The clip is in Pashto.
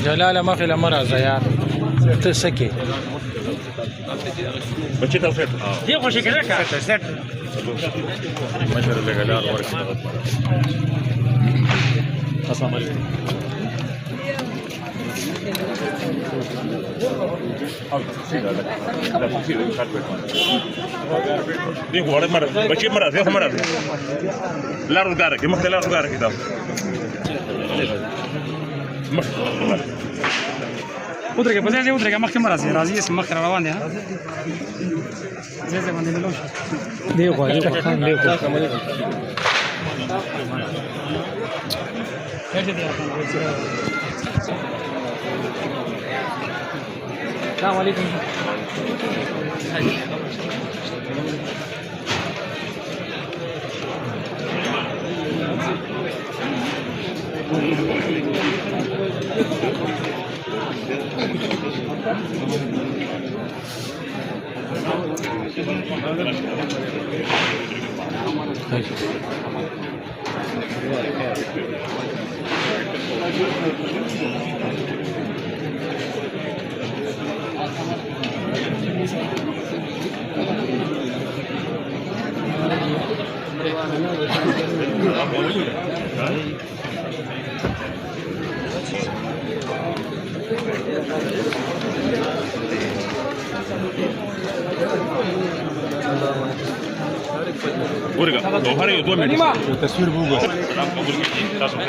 جلاله ما في له مرزه यार تسكي بچی ته سیټ دی خو شي کړه کا سیټ مشر له غلار ورکړه السلام علیکم او سیده دا سیده کار په دی غوړې مر بچی مر راځي هم راځي لارو دار کې مخ لارو دار کې دا ودرګه په ځای ودرګه مخکې مرزي راځي اسم مخ روان دي ها زه باندې ملوش دی خو خان دی خو السلام عليكم ورګه دوه یو 2 منټه تصویر وګورئ تاسو ته